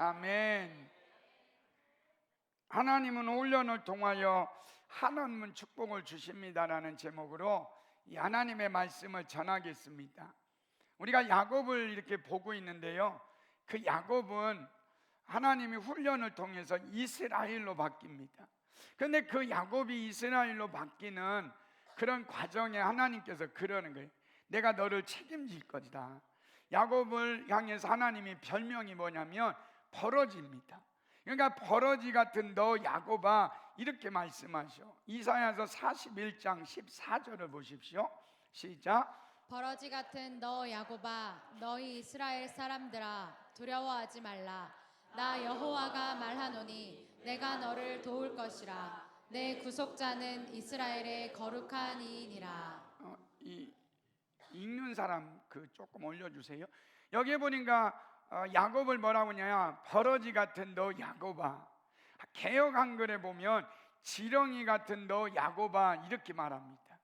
아멘. 하나님은 훈련을 통하여 한없는 축복을 주십니다라는 제목으로 이 하나님의 말씀을 전하겠습니다. 우리가 야곱을 이렇게 보고 있는데요, 그 야곱은 하나님이 훈련을 통해서 이스라엘로 바뀝니다. 그런데 그 야곱이 이스라엘로 바뀌는 그런 과정에 하나님께서 그러는 거예요. 내가 너를 책임질 것이다. 야곱을 향해서 하나님이 별명이 뭐냐면 버러지입니다. 그러니까 버러지 같은 너 야곱아, 이렇게 말씀하셔. 이사야서 41장 14절을 보십시오. 시작. 버러지 같은 너 야곱아, 너희 이스라엘 사람들아, 두려워하지 말라. 나 여호와가 말하노니 내가 너를 도울 것이라. 내 구속자는 이스라엘의 거룩한 이이니라. 읽는 사람 조금 올려주세요. 여기 보니까 야곱을 뭐라고 하냐, 버러지 같은 너 야곱아. 개역 한글에 보면 지렁이 같은 너 야곱아, 이렇게 말합니다.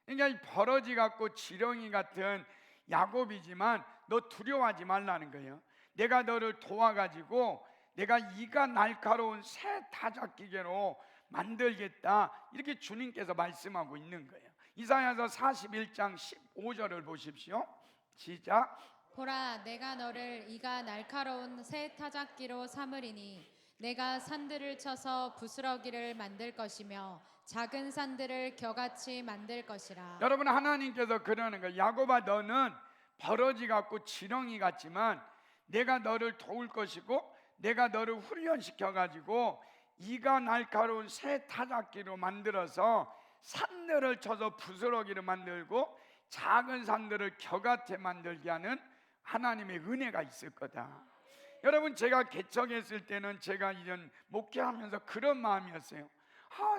그러니까 이 버러지 같고 지렁이 같은 야곱이지만 너 두려워하지 말라는 거예요. 내가 너를 도와가지고 내가 이가 날카로운 새 타작기계로 만들겠다, 이렇게 주님께서 말씀하고 있는 거예요. 이사야서 41장 15절을 보십시오. 시작. 보라, 내가 너를 이가 날카로운 새 타작기로 삼으리니 내가 산들을 쳐서 부스러기를 만들 것이며 작은 산들을 겨같이 만들 것이라. 여러분, 하나님께서 그러는 거예요. 야곱아, 너는 버러지 같고 지렁이 같지만 내가 너를 도울 것이고 내가 너를 훈련시켜 가지고 이가 날카로운 새 타작기로 만들어서 산들을 쳐서 부스러기를 만들고 작은 산들을 겨같이 만들게 하는 하나님의 은혜가 있을 거다. 여러분, 제가 개척했을 때는 제가 이런 목회하면서 그런 마음이었어요.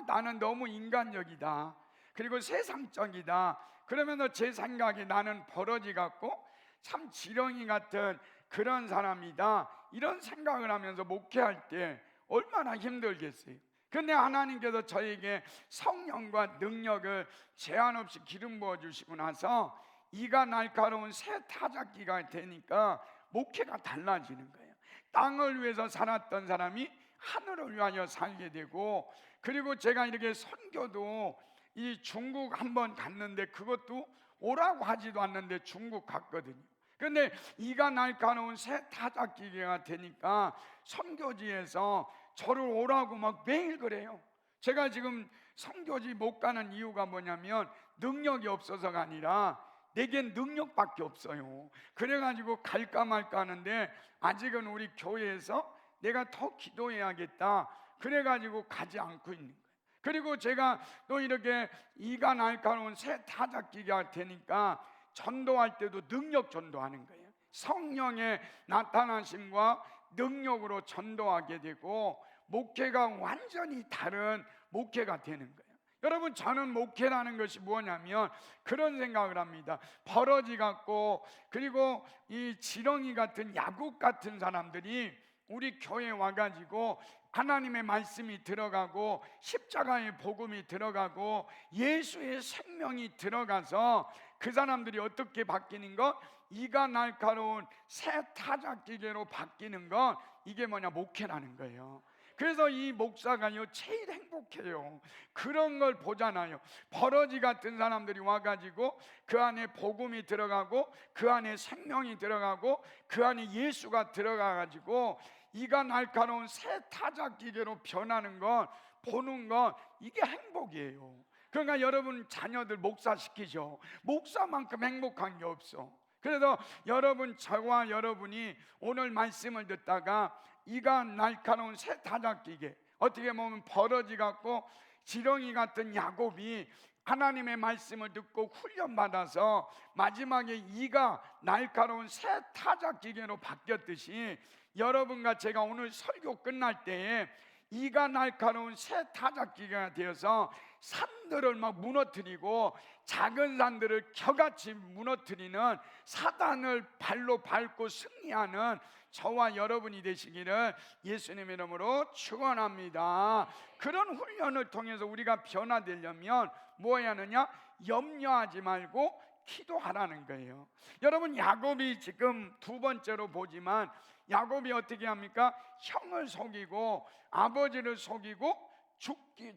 나는 너무 인간적이다, 그리고 세상적이다. 그러면서 제 생각에 나는 버러지 같고 참 지렁이 같은 그런 사람이다, 이런 생각을 하면서 목회할 때 얼마나 힘들겠어요. 근데 하나님께서 저에게 성령과 능력을 제한 없이 기름 부어 주시고 나서 이가 날카로운 새 타작기가 되니까 목회가 달라지는 거예요. 땅을 위해서 살았던 사람이 하늘을 위하여 살게 되고, 그리고 제가 이렇게 선교도 이 중국 한번 갔는데 그것도 오라고 하지도 않는데 중국 갔거든요. 근데 이가 날카로운 새 타작기계가 되니까 선교지에서 저를 오라고 막 매일 그래요. 제가 지금 선교지 못 가는 이유가 뭐냐면 능력이 없어서가 아니라 내겐 능력밖에 없어요. 그래가지고 갈까 말까 하는데 아직은 우리 교회에서 내가 더 기도해야겠다, 그래가지고 가지 않고 있는 거예요. 그리고 제가 또 이렇게 이가 날카로운 새 타작기가 되니까 전도할 때도 능력 전도하는 거예요. 성령의 나타나심과 능력으로 전도하게 되고 목회가 완전히 다른 목회가 되는 거예요. 여러분, 저는 목회라는 것이 뭐냐면 그런 생각을 합니다. 버러지 같고 그리고 이 지렁이 같은 야곱 같은 사람들이 우리 교회에 와가지고 하나님의 말씀이 들어가고 십자가의 복음이 들어가고 예수의 생명이 들어가서 그 사람들이 어떻게 바뀌는 것? 이가 날카로운 새 타작기계로 바뀌는 것, 이게 뭐냐, 목회라는 거예요. 그래서 이 목사가요 제일 행복해요. 그런 걸 보잖아요. 버러지 같은 사람들이 와가지고 그 안에 복음이 들어가고 그 안에 생명이 들어가고 그 안에 예수가 들어가가지고 이가 날카로운 새 타작기계로 변하는 건, 보는 건, 이게 행복이에요. 그러니까 여러분 자녀들 목사시키죠. 목사만큼 행복한 게 없어. 그래서 여러분, 저와 여러분이 오늘 말씀을 듣다가 이가 날카로운 새 타작기계, 어떻게 보면 버러지 같고 지렁이 같은 야곱이 하나님의 말씀을 듣고 훈련받아서 마지막에 이가 날카로운 새 타작기계로 바뀌었듯이 여러분과 제가 오늘 설교 끝날 때에 이가 날카로운 새 타작기가 되어서 산들을 막 무너뜨리고 작은 산들을 겨같이 무너뜨리는 사단을 발로 밟고 승리하는 저와 여러분이 되시기를 예수님의 이름으로 축원합니다. 그런 훈련을 통해서 우리가 변화되려면 뭐 해야 하느냐? 염려하지 말고 기도하라는 거예요. 여러분, 야곱이 지금 두 번째로 보지만 야곱이 어떻게 합니까? 형을 속이고 아버지를 속이고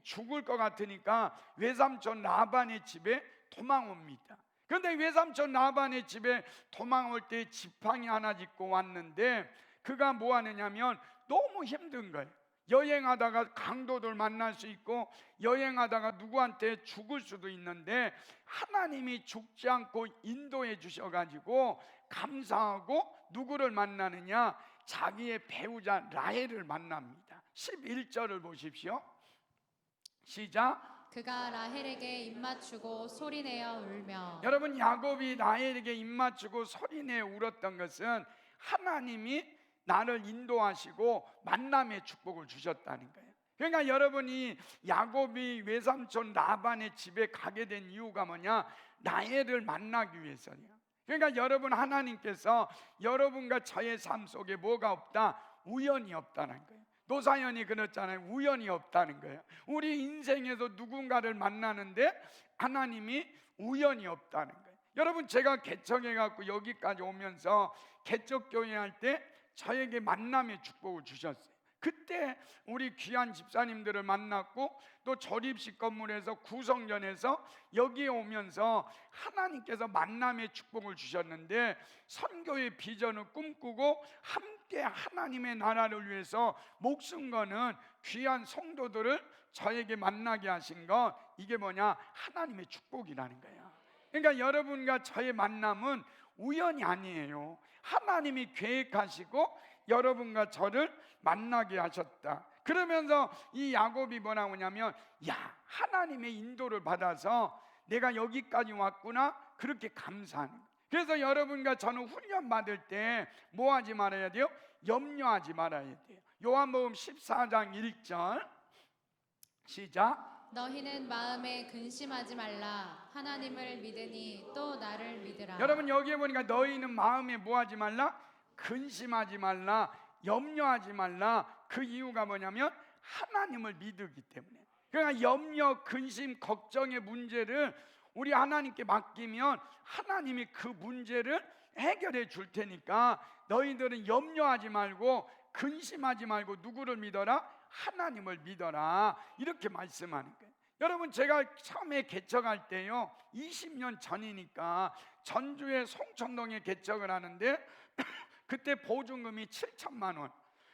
죽을 것 같으니까 외삼촌 라반의 집에 도망옵니다. 그런데 외삼촌 라반의 집에 도망올 때 지팡이 하나 짚고 왔는데 그가 뭐 하느냐면 너무 힘든 거예요. 여행하다가 강도들 만날 수 있고 여행하다가 누구한테 죽을 수도 있는데 하나님이 죽지 않고 인도해 주셔가지고 감사하고 누구를 만나느냐? 자기의 배우자 라헬을 만납니다. 11절을 보십시오. 시작. 그가 라헬에게 입맞추고 소리내어 울며. 여러분, 야곱이 라헬에게 입맞추고 소리내어 울었던 것은 하나님이 나를 인도하시고 만남의 축복을 주셨다는 거예요. 그러니까 여러분이 야곱이 외삼촌 라반의 집에 가게 된 이유가 뭐냐? 라헬을 만나기 위해서요. 그러니까 여러분, 하나님께서 여러분과 저의 삶 속에 뭐가 없다? 우연이 없다는 거예요. 노사연이 그랬잖아요. 우연이 없다는 거예요. 우리 인생에서 누군가를 만나는데 하나님이 우연이 없다는 거예요. 여러분, 제가 개척해갖고 여기까지 오면서 개척교회 할 때 저에게 만남의 축복을 주셨어요. 그때 우리 귀한 집사님들을 만났고 또 조립식 건물에서 구성전에서 여기에 오면서 하나님께서 만남의 축복을 주셨는데 선교의 비전을 꿈꾸고 함께 하나님의 나라를 위해서 목숨 거는 귀한 성도들을 저에게 만나게 하신 것, 이게 뭐냐? 하나님의 축복이라는 거예요. 그러니까 여러분과 저의 만남은 우연이 아니에요. 하나님이 계획하시고 여러분과 저를 만나게 하셨다. 그러면서 이 야곱이 뭐라고 하냐면, 야, 하나님의 인도를 받아서 내가 여기까지 왔구나, 그렇게 감사하는 거예요. 그래서 여러분과 저는 훈련 받을 때 뭐 하지 말아야 돼요? 염려하지 말아야 돼요. 요한복음 14장 1절 시작. 너희는 마음에 근심하지 말라. 하나님을 믿으니 또 나를 믿으라. 여러분, 여기에 보니까 너희는 마음에 뭐 하지 말라? 근심하지 말라, 염려하지 말라. 그 이유가 뭐냐면 하나님을 믿기 때문에. 그러니까 염려, 근심, 걱정의 문제를 우리 하나님께 맡기면 하나님이 그 문제를 해결해 줄 테니까 너희들은 염려하지 말고 근심하지 말고 누구를 믿어라? 하나님을 믿어라. 이렇게 말씀하는 거예요. 여러분, 제가 처음에 개척할 때요, 20년 전이니까 전주의 송천동에 개척을 하는데 그때 보증금이 7천만 원,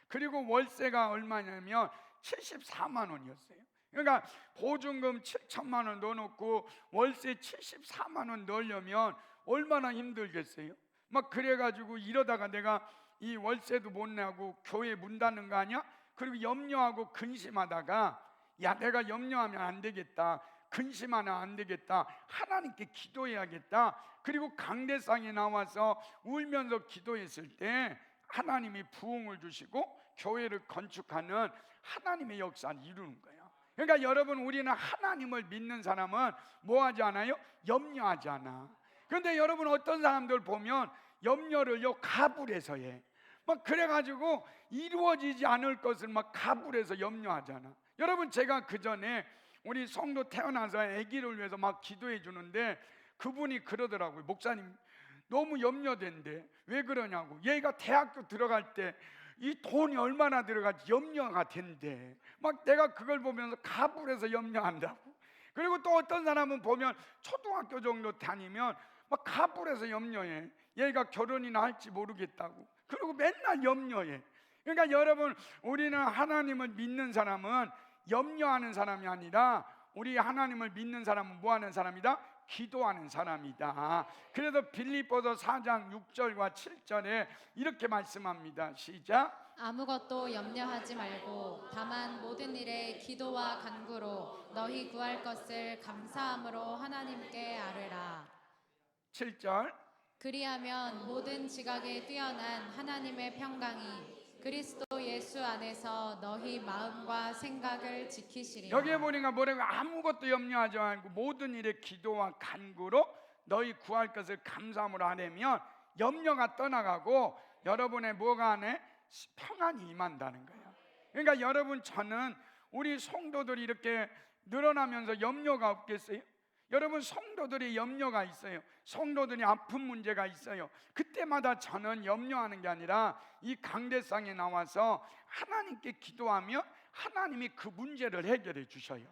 그리고 월세가 얼마냐면 74만 원이었어요. 그러니까 보증금 7천만 원 넣어놓고 월세 74만 원 넣으려면 얼마나 힘들겠어요. 막 그래가지고 이러다가 내가 이 월세도 못 내고 교회 문 닫는 거 아니야? 그리고 염려하고 근심하다가, 야, 내가 염려하면 안 되겠다, 근심하면 안 되겠다, 하나님께 기도해야겠다. 그리고 강대상에 나와서 울면서 기도했을 때 하나님이 부흥을 주시고 교회를 건축하는 하나님의 역사를 이루는 거예요. 그러니까 여러분, 우리는 하나님을 믿는 사람은 뭐 하지 않아요? 염려하지 않아. 그런데 여러분, 어떤 사람들 보면 염려를요 가불해서 해. 막 그래가지고 이루어지지 않을 것을 막 가불해서 염려하잖아. 여러분, 제가 그 전에 우리 성도 태어나서 아기를 위해서 막 기도해 주는데 그분이 그러더라고요. 목사님, 너무 염려된대. 왜 그러냐고. 얘가 대학교 들어갈 때 이 돈이 얼마나 들어갈지 염려가 된대. 막 내가 그걸 보면서 가불해서 염려한다고. 그리고 또 어떤 사람은 보면 초등학교 정도 다니면 막 가불해서 염려해. 얘가 결혼이나 할지 모르겠다고. 그리고 맨날 염려해. 그러니까 여러분, 우리는 하나님을 믿는 사람은 염려하는 사람이 아니라, 우리 하나님을 믿는 사람은 뭐 하는 사람이다? 기도하는 사람이다. 그래서 빌립보서 4장 6절과 7절에 이렇게 말씀합니다. 시작. 아무것도 염려하지 말고 다만 모든 일에 기도와 간구로 너희 구할 것을 감사함으로 하나님께 아뢰라. 7절. 그리하면 모든 지각에 뛰어난 하나님의 평강이 그리스도 예수 안에서 너희 마음과 생각을 지키시리라. 여기에 보니까 뭐라고? 아무것도 염려하지 말고 모든 일에 기도와 간구로 너희 구할 것을 감사함으로 하려면 염려가 떠나가고 여러분의 뭐가 안에 평안이 임한다는 거예요. 그러니까 여러분, 저는 우리 성도들이 이렇게 늘어나면서 염려가 없겠어요? 여러분, 성도들이 염려가 있어요. 성도들이 아픈 문제가 있어요. 그때마다 저는 염려하는 게 아니라 이 강대상에 나와서 하나님께 기도하며 하나님이 그 문제를 해결해 주셔요.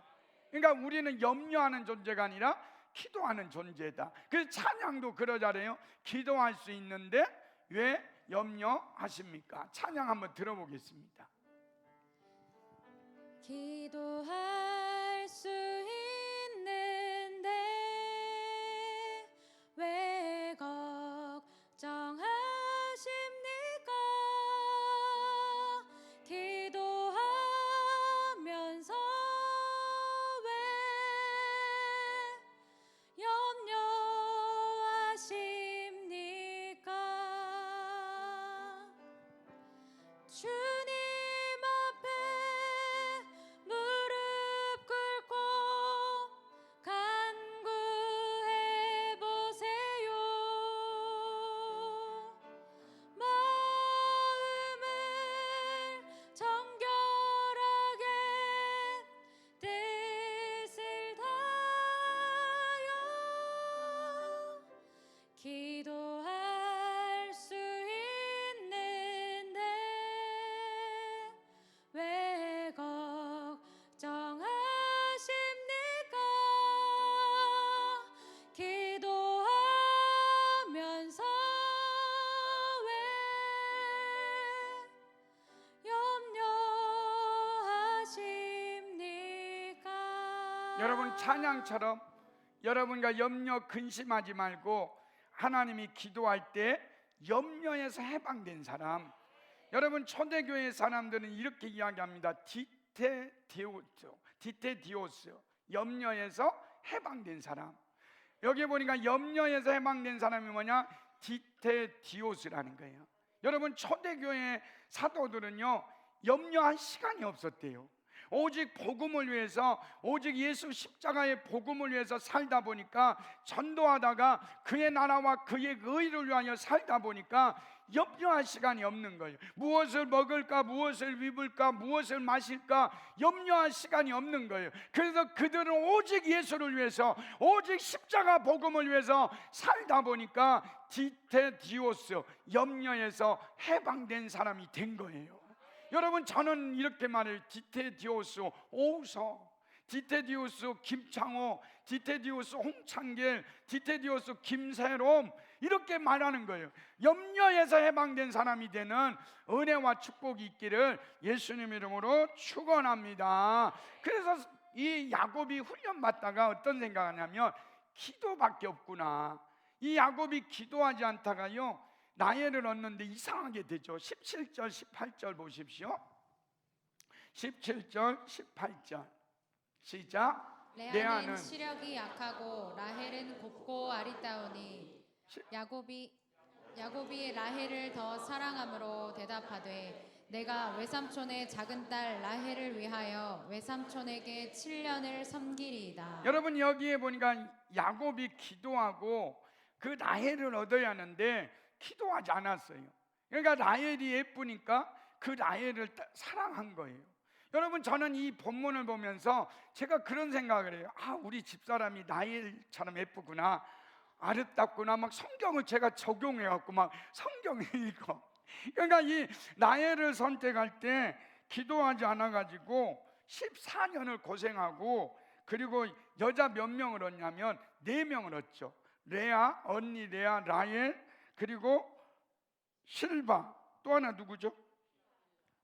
그러니까 우리는 염려하는 존재가 아니라 기도하는 존재다. 그래서 찬양도 그러잖아요. 기도할 수 있는데 왜 염려하십니까? 찬양 한번 들어보겠습니다. 기도할 수 있는데 왜 걱정하십니까? 기도하면서 왜 염려하십니까? 주님 앞에 무릎 꿇고 간구해 보세요. 마음을 정결하게 뜻을 다하여 기도할 수 있는데 왜 걱정하십니까? 기도하면서 왜 염려하십니까? 여러분, 찬양처럼 여러분과 염려 근심하지 말고 하나님이 기도할 때 염려에서 해방된 사람, 여러분 초대교회 사람들은 이렇게 이야기합니다. 디테디오스, 염려에서 해방된 사람. 여기 보니까 염려에서 해방된 사람이 뭐냐? 디테디오스라는 거예요. 여러분, 초대교회 사도들은요 염려할 시간이 없었대요. 오직 복음을 위해서, 오직 예수 십자가의 복음을 위해서 살다 보니까, 전도하다가 그의 나라와 그의 의를 위하여 살다 보니까 염려할 시간이 없는 거예요. 무엇을 먹을까, 무엇을 입을까, 무엇을 마실까 염려할 시간이 없는 거예요. 그래서 그들은 오직 예수를 위해서, 오직 십자가 복음을 위해서 살다 보니까 디테디오스, 염려에서 해방된 사람이 된 거예요. 여러분, 저는 이렇게 말해요. 디테디오스 오우서, 디테디오스 김창호, 디테디오스 홍창길, 디테디오스 김세롬, 이렇게 말하는 거예요. 염려에서 해방된 사람이 되는 은혜와 축복이 있기를 예수님 이름으로 축원합니다. 그래서 이 야곱이 훈련받다가 어떤 생각하냐면 기도밖에 없구나. 이 야곱이 기도하지 않다가요 나혜를 얻는데 이상하게 되죠. 17절 18절 보십시오. 17절 18절 시작. 레아는 시력이 약하고 라헬은 곱고 아리따우니 야곱이 라헬을 더 사랑함으로 대답하되 내가 외삼촌의 작은 딸 라헬을 위하여 외삼촌에게 7년을 섬기리이다. 여러분, 여기에 보니까 야곱이 기도하고 그 라헬을 얻어야 하는데 기도하지 않았어요. 그러니까 라헬이 예쁘니까 그 라헬을 사랑한 거예요. 여러분, 저는 이 본문을 보면서 제가 그런 생각을 해요. 우리 집사람이 라헬처럼 예쁘구나, 아름답구나, 막 성경을 제가 적용해갖고 막 성경을 읽어. 그러니까 이 라헬을 선택할 때 기도하지 않아가지고 14년을 고생하고, 그리고 여자 몇 명을 얻냐면 4명을 얻죠. 레아, 언니 레아, 라헬, 그리고 실바, 또 하나 누구죠?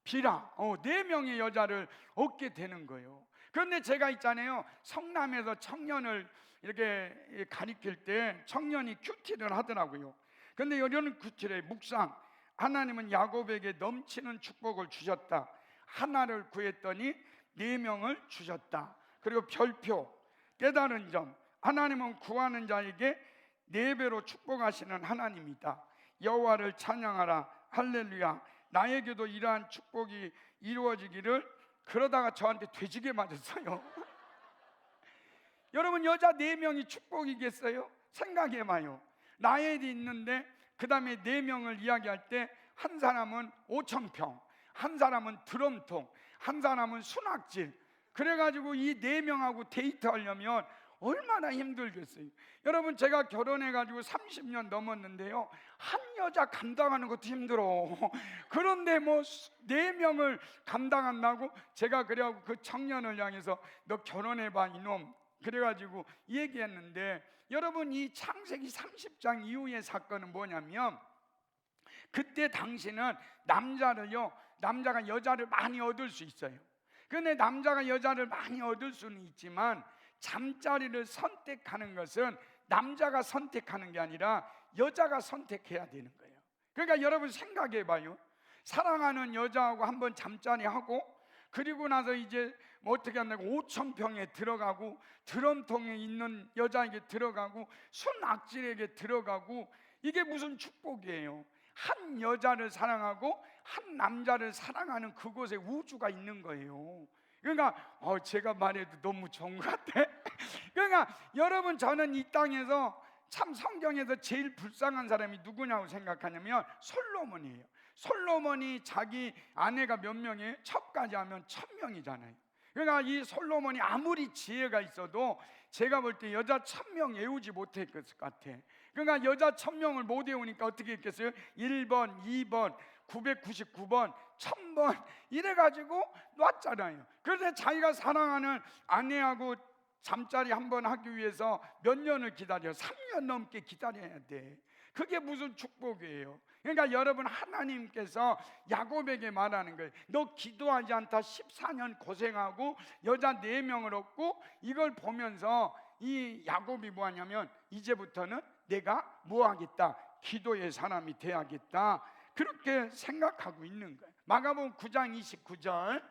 비라. 4명의 여자를 얻게 되는 거예요. 그런데 제가 있잖아요, 성남에서 청년을 이렇게 가리킬 때 청년이 큐티를 하더라고요. 그런데 이런 큐티를 묵상, 하나님은 야곱에게 넘치는 축복을 주셨다. 하나를 구했더니 4명을 주셨다. 그리고 별표, 깨달은 점, 하나님은 구하는 자에게 4배로 축복하시는 하나님이다. 여호와를 찬양하라. 할렐루야. 나에게도 이러한 축복이 이루어지기를. 그러다가 저한테 돼지게 맞았어요. 여러분, 여자 4명이 축복이겠어요? 생각해봐요. 라헬이 있는데 그 다음에 4명을 이야기할 때 한 사람은 5,000평, 한 사람은 드럼통, 한 사람은 수납질. 그래가지고 이 4명하고 데이트하려면 얼마나 힘들겠어요. 여러분, 제가 결혼해가지고 30년 넘었는데요, 한 여자 감당하는 것도 힘들어. 그런데 뭐 4명을 감당한다고? 제가 그래갖고 그 청년을 향해서 너 결혼해봐 이놈, 그래가지고 얘기했는데, 여러분, 이 창세기 30장 이후의 사건은 뭐냐면, 그때 당시는 남자가 여자를 많이 얻을 수 있어요. 그런데 남자가 여자를 많이 얻을 수는 있지만 잠자리를 선택하는 것은 남자가 선택하는 게 아니라 여자가 선택해야 되는 거예요. 그러니까 여러분 생각해 봐요. 사랑하는 여자하고 한번 잠자리 하고, 그리고 나서 이제 뭐 어떻게 한다고 5,000평에 들어가고, 드럼통에 있는 여자에게 들어가고, 손악질에게 들어가고, 이게 무슨 축복이에요. 한 여자를 사랑하고 한 남자를 사랑하는 그곳에 우주가 있는 거예요. 그러니까 제가 말해도 너무 좋은 것 같아. 그러니까 여러분, 저는 이 땅에서 참 성경에서 제일 불쌍한 사람이 누구냐고 생각하냐면 솔로몬이에요. 솔로몬이 자기 아내가 몇 명이에요? 첩까지 하면 1,000명이잖아요. 그러니까 이 솔로몬이 아무리 지혜가 있어도 제가 볼 때 여자 1,000명 애우지 못했을 것 같아. 그러니까 여자 1,000명을 못 애우니까 어떻게 했겠어요? 1번, 2번, 999번, 1,000번 이래가지고 놨잖아요. 그런데 자기가 사랑하는 아내하고 잠자리 한 번 하기 위해서 몇 년을 기다려? 3년 넘게 기다려야 돼. 그게 무슨 축복이에요. 그러니까 여러분, 하나님께서 야곱에게 말하는 거예요. 너 기도하지 않다 14년 고생하고 여자 4명을 얻고, 이걸 보면서 이 야곱이 뭐 하냐면 이제부터는 내가 뭐 하겠다? 기도의 사람이 돼야겠다. 그렇게 생각하고 있는 거예요. 마가복음 9장 29절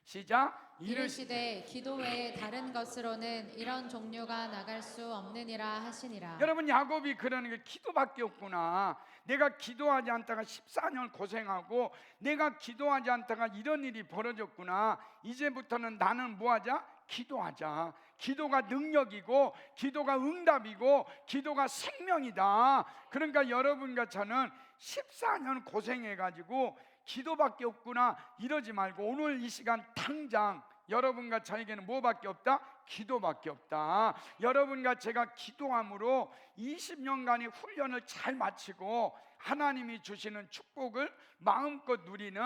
시작. 이르시되 기도 외에 다른 것으로는 이런 종류가 나갈 수 없느니라 하시니라. 여러분, 야곱이 그러는 게 기도밖에 없구나. 내가 기도하지 않다가 14년 고생하고, 내가 기도하지 않다가 이런 일이 벌어졌구나. 이제부터는 나는 뭐 하자? 기도하자. 기도가 능력이고, 기도가 응답이고, 기도가 생명이다. 그러니까 여러분과 저는 14년 고생해가지고 기도밖에 없구나 이러지 말고, 오늘 이 시간 당장 여러분과 저에게는 뭐밖에 없다? 기도밖에 없다. 여러분과 제가 기도함으로 20년간의 훈련을 잘 마치고 하나님이 주시는 축복을 마음껏 누리는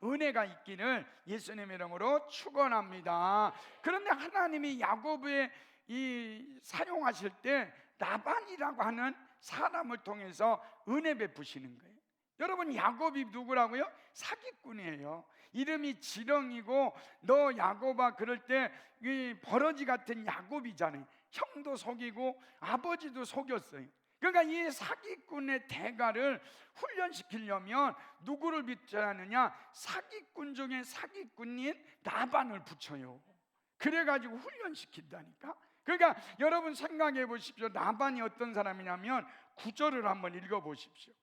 은혜가 있기를 예수님의 이름으로 축원합니다. 그런데 하나님이 야곱의 사용하실 때 라반이라고 하는 사람을 통해서 은혜 베푸시는 거예요. 여러분, 야곱이 누구라고요? 사기꾼이에요. 이름이 지렁이고, 너 야곱아 그럴 때 이 버러지 같은 야곱이잖아요. 형도 속이고 아버지도 속였어요. 그러니까 이 사기꾼의 대가를 훈련시키려면 누구를 붙여야 하느냐? 사기꾼 중에 사기꾼인 라반을 붙여요. 그래가지고 훈련시킨다니까. 그러니까 여러분 생각해 보십시오. 라반이 어떤 사람이냐면 9절을 한번 읽어 보십시오.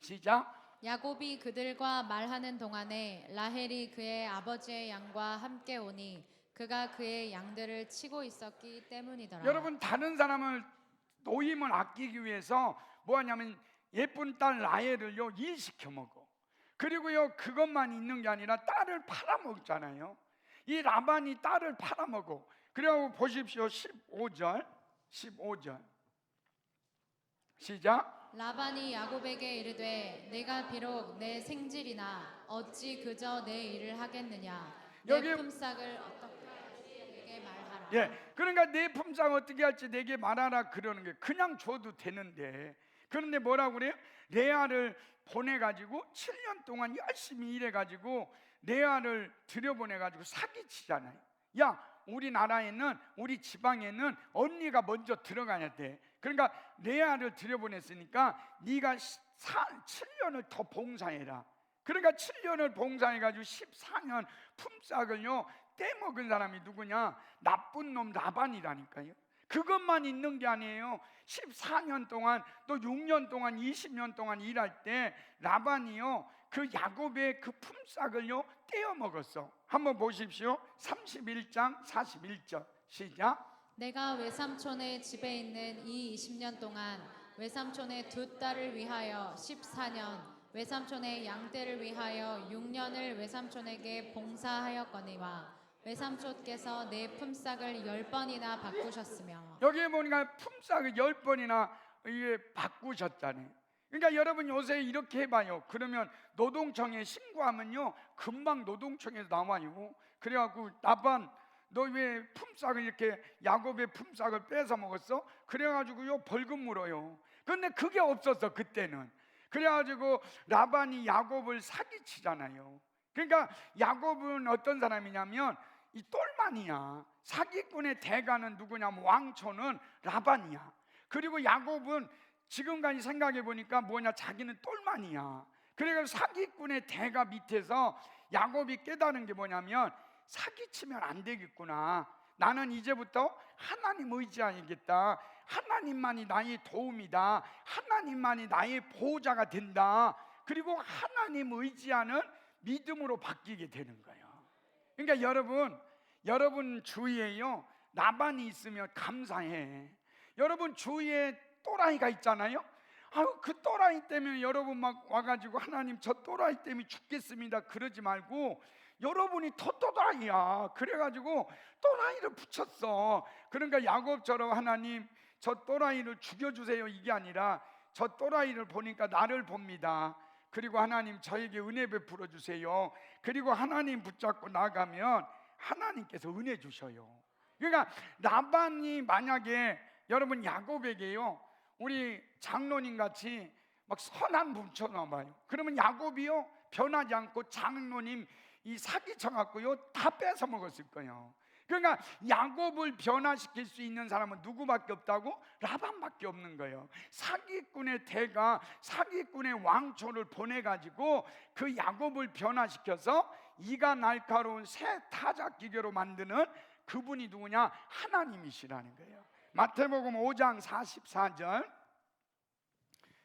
시작. 야곱이 그들과 말하는 동안에 라헬이 그의 아버지의 양과 함께 오니 그가 그의 양들을 치고 있었기 때문이더라. 여러분, 다른 사람을 노임을 아끼기 위해서 뭐 하냐면 예쁜 딸 라헬을요 일시켜 먹어. 그리고요 그것만 있는 게 아니라 딸을 팔아먹잖아요. 이 라반이 딸을 팔아먹어. 그리고 보십시오. 15절 시작. 라반이 야곱에게 이르되 내가 비록 내 생질이나 어찌 그저 내 일을 하겠느냐. 여기- 내 품삯을 어떻게 할지 내게 말하라. 예, 그러니까 내 품삯 어떻게 할지 내게 말하라 그러는 게, 그냥 줘도 되는데, 그런데 뭐라고 그래요? 레아를 보내가지고 7년 동안 열심히 일해가지고 레아를 들여보내가지고 사기치잖아요. 야, 우리나라에는, 우리 지방에는 언니가 먼저 들어가야 돼. 그러니까 레아를 들여보냈으니까 네가 7년을 더 봉사해라. 그러니까 7년을 봉사해가지고 14년 품삯을요 떼먹은 사람이 누구냐? 나쁜 놈 라반이라니까요. 그것만 있는 게 아니에요. 14년 동안, 또 6년 동안, 20년 동안 일할 때 라반이요 그 야곱의 그 품삯을요 떼어 먹었어. 한번 보십시오. 31장 41절 시작. 내가 외삼촌의 집에 있는 이 20년 동안 외삼촌의 2딸을 위하여 14년, 외삼촌의 양떼를 위하여 6년을 외삼촌에게 봉사하였거니와 외삼촌께서 내 품삯을 10번이나 바꾸셨으며. 여기에 보니까 품삯을 10번이나 이게 바꾸셨다네. 그러니까 여러분 요새 이렇게 해봐요. 그러면 노동청에 신고하면요 금방 노동청에서 나와요. 그래갖고 나반 너 왜 품삯을 이렇게 야곱의 품삯을 뺏어 먹었어? 그래가지고요 벌금 물어요. 근데 그게 없었어 그때는. 그래가지고 라반이 야곱을 사기치잖아요. 그러니까 야곱은 어떤 사람이냐면 이 똘만이야. 사기꾼의 대가는 누구냐면 왕초는 라반이야. 그리고 야곱은 지금까지 생각해 보니까 뭐냐, 자기는 똘만이야. 그래서 사기꾼의 대가 밑에서 야곱이 깨달은 게 뭐냐면 사기치면 안 되겠구나. 나는 이제부터 하나님 의지하겠다. 하나님만이 나의 도움이다. 하나님만이 나의 보호자가 된다. 그리고 하나님 의지하는 믿음으로 바뀌게 되는 거예요. 그러니까 여러분 주위에요 나반이 있으면 감사해. 여러분 주위에 또라이가 있잖아요. 아유 그 또라이 때문에 여러분 막 와가지고 하나님 저 또라이 때문에 죽겠습니다 그러지 말고, 여러분이 더 또라이야. 그래가지고 또라이를 붙였어. 그러니까 야곱처럼 하나님 저 또라이를 죽여주세요 이게 아니라 저 또라이를 보니까 나를 봅니다. 그리고 하나님 저에게 은혜 베풀어 주세요. 그리고 하나님 붙잡고 나가면 하나님께서 은혜 주셔요. 그러니까 라반이 만약에 여러분 야곱에게요 우리 장로님 같이 막 선한 붙여놔봐요. 그러면 야곱이요 변하지 않고 장로님 이 사기쳐 갖고요 다 뺏어 먹었을 거예요. 그러니까 야곱을 변화시킬 수 있는 사람은 누구밖에 없다고? 라반밖에 없는 거예요. 사기꾼의 대가 사기꾼의 왕초를 보내가지고 그 야곱을 변화시켜서 이가 날카로운 새 타작 기계로 만드는 그분이 누구냐? 하나님이시라는 거예요. 마태복음 5장 44절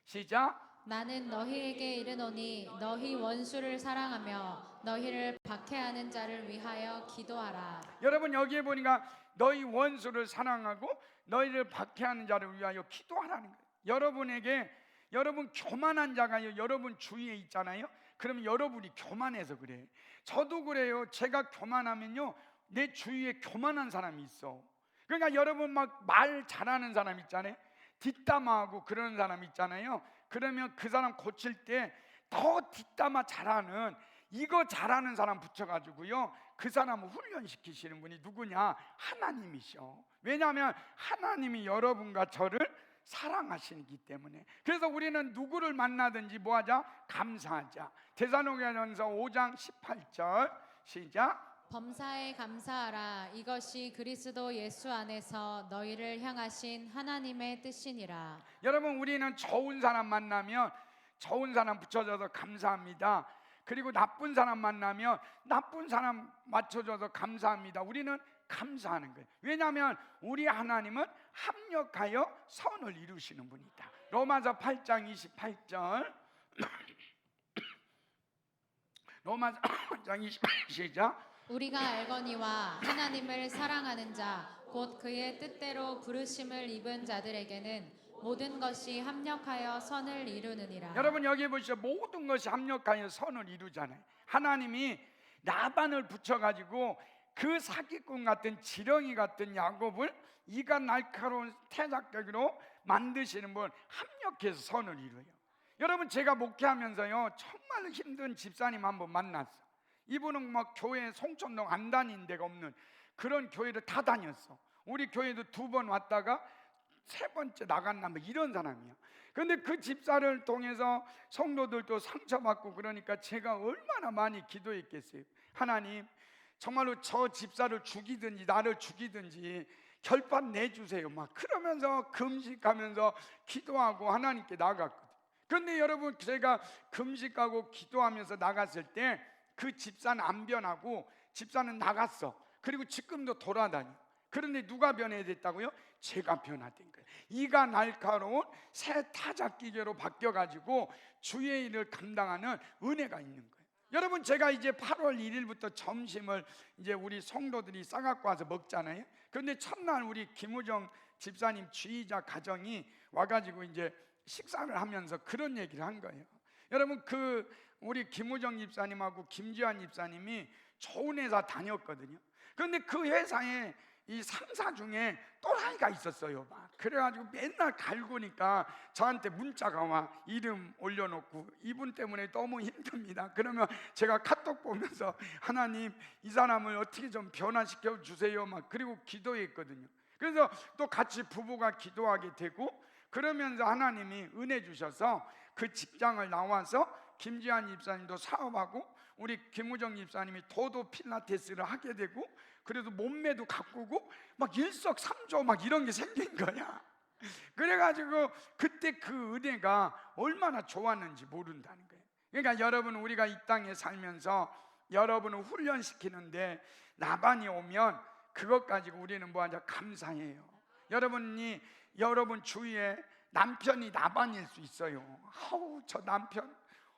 시작. 나는 너희에게 이르노니 너희 원수를 사랑하며 너희를 박해하는 자를 위하여 기도하라. 여러분 여기에 보니까 너희 원수를 사랑하고 너희를 박해하는 자를 위하여 기도하라는 거예요. 여러분에게 여러분 교만한 자가 여러분 주위에 있잖아요. 그러면 여러분이 교만해서 그래. 저도 그래요. 제가 교만하면요 내 주위에 교만한 사람이 있어. 그러니까 여러분 막 말 잘하는 사람 있잖아요. 뒷담화하고 그러는 사람 있잖아요. 그러면 그 사람 고칠 때 더 뒷담화 잘하는 이거 잘하는 사람 붙여가지고요 그 사람을 훈련시키시는 분이 누구냐? 하나님이셔. 왜냐하면 하나님이 여러분과 저를 사랑하시기 때문에. 그래서 우리는 누구를 만나든지 뭐하자? 감사하자. 데살로니가전서 5장 18절 시작. 범사에 감사하라. 이것이 그리스도 예수 안에서 너희를 향하신 하나님의 뜻이니라. 여러분 우리는 좋은 사람 만나면 좋은 사람 붙여줘서 감사합니다. 그리고 나쁜 사람 만나면 나쁜 사람 맞춰줘서 감사합니다. 우리는 감사하는 거예요. 왜냐하면 우리 하나님은 합력하여 선을 이루시는 분이다. 로마서 8장 28절 로마서 8장 28절 시작. 우리가 알거니와 하나님을 사랑하는 자 곧 그의 뜻대로 부르심을 입은 자들에게는 모든 것이 합력하여 선을 이루느니라. 여러분 여기 보시죠. 모든 것이 합력하여 선을 이루잖아요. 하나님이 라반을 붙여가지고 그 사기꾼 같은 지렁이 같은 야곱을 이가 날카로운 태작격으로 만드시는 분, 합력해서 선을 이루어요. 여러분 제가 목회하면서요 정말 힘든 집사님 한번 만났어. 이분은 막 교회 송천동 안 다닌 데가 없는 그런 교회를 다 다녔어. 우리 교회도 2번 왔다가 3번째 나갔나 뭐 이런 사람이야. 근데 그 집사를 통해서 성도들도 상처받고 그러니까 제가 얼마나 많이 기도했겠어요. 하나님 정말로 저 집사를 죽이든지 나를 죽이든지 결판 내주세요. 막 그러면서 금식하면서 기도하고 하나님께 나갔거든. 그런데 여러분 제가 금식하고 기도하면서 나갔을 때 그 집사는 안 변하고 집사는 나갔어. 그리고 지금도 돌아다녀. 그런데 누가 변해됐다고요? 제가 변화된 거예요. 이가 날카로운 새 타작 기계로 바뀌어가지고 주의 일을 감당하는 은혜가 있는 거예요. 여러분 제가 이제 8월 1일부터 점심을 이제 우리 성도들이 싸갖고 와서 먹잖아요. 그런데 첫날 우리 김우정 집사님 지휘자 가정이 와가지고 이제 식사를 하면서 그런 얘기를 한 거예요. 여러분 우리 김우정 집사님하고 김지환 집사님이 좋은 회사 다녔거든요. 그런데 그 회사에 이 상사 중에 또라이가 있었어요. 막 그래가지고 맨날 갈구니까 저한테 문자가 와. 이름 올려놓고 이분 때문에 너무 힘듭니다. 그러면 제가 카톡 보면서 하나님 이 사람을 어떻게 좀 변화시켜 주세요. 막 그리고 기도했거든요. 그래서 또 같이 부부가 기도하게 되고, 그러면서 하나님이 은혜 주셔서 그 직장을 나와서 김지한 집사님도 사업하고 우리 김우정 집사님이 도도 필라테스를 하게 되고, 그래도 몸매도 가꾸고 막 일석삼조 막 이런 게 생긴 거야. 그래가지고 그때 그 은혜가 얼마나 좋았는지 모른다는 거예요. 그러니까 여러분, 우리가 이 땅에 살면서 여러분을 훈련시키는데 나반이 오면 그것 가지고 우리는 뭐하자? 감사해요. 여러분이 여러분 주위에 남편이 나반일 수 있어요. 아우 저 남편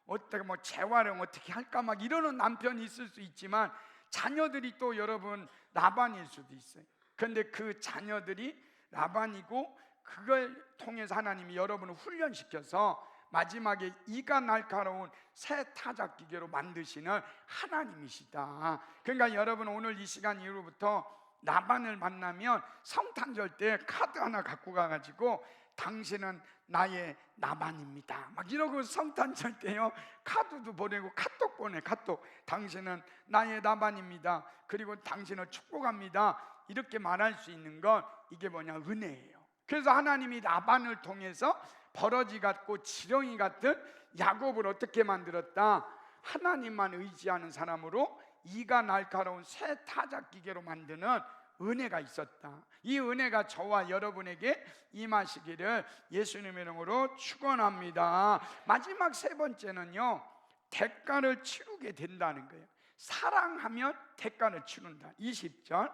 어떻게 뭐 재활용 어떻게 할까 막 이러는 남편이 있을 수 있지만, 자녀들이 또 여러분 라반일 수도 있어요. 그런데 그 자녀들이 라반이고, 그걸 통해서 하나님이 여러분을 훈련시켜서 마지막에 이가 날카로운 새 타작 기계로 만드시는 하나님이시다. 그러니까 여러분, 오늘 이 시간 이후부터 라반을 만나면 성탄절 때 카드 하나 갖고 가가지고 당신은 나의 나반입니다 막 이러고 성탄절 때요 카드도 보내고 카톡 보내. 카톡, 당신은 나의 나반입니다, 그리고 당신을 축복합니다, 이렇게 말할 수 있는 건 이게 뭐냐? 은혜예요. 그래서 하나님이 라반을 통해서 버러지 같고 지렁이 같은 야곱을 어떻게 만들었다? 하나님만 의지하는 사람으로 이가 날카로운 새 타작 기계로 만드는 은혜가 있었다. 이 은혜가 저와 여러분에게 임하시기를 예수님의 이름으로 축원합니다. 마지막 세 번째는요, 대가를 치르게 된다는 거예요. 사랑하면 대가를 치른다. 20절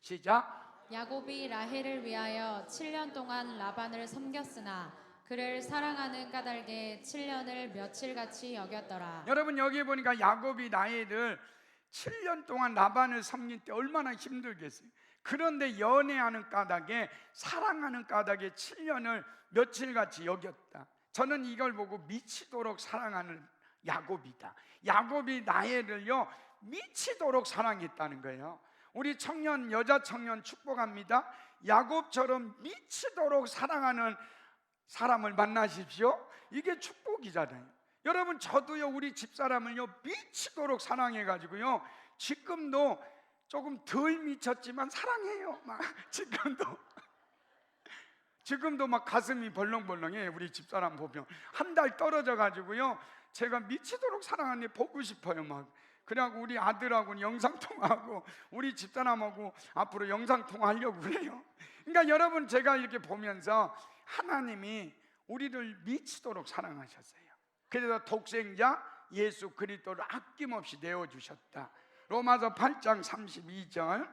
시작. 야곱이 라헬을 위하여 7년 동안 라반을 섬겼으나 그를 사랑하는 까닭에 7년을 며칠같이 여겼더라. 여러분, 여기 보니까 야곱이 라헬을 7년 동안 라반을 섬길 때 얼마나 힘들겠어요. 그런데 연애하는 까닭에, 사랑하는 까닭에 7년을 며칠같이 여겼다. 저는 이걸 보고 미치도록 사랑하는 야곱이다. 야곱이 라헬을요 미치도록 사랑했다는 거예요. 우리 청년, 여자 청년 축복합니다. 야곱처럼 미치도록 사랑하는 사람을 만나십시오. 이게 축복이잖아요. 여러분, 저도요 우리 집사람을요 미치도록 사랑해가지고요 지금도 조금 덜 미쳤지만 사랑해요. 막 지금도 막 가슴이 벌렁벌렁해. 우리 집사람 보면 한 달 떨어져 가지고요 제가 미치도록 사랑하는데 보고 싶어요. 막 그래갖고 우리 아들하고는 영상통화하고 우리 집사람하고 앞으로 영상통화하려고 그래요. 그러니까 여러분, 제가 이렇게 보면서 하나님이 우리를 미치도록 사랑하셨어요. 그래서 독생자 예수 그리스도를 아낌없이 내어주셨다. 로마서 8장 32절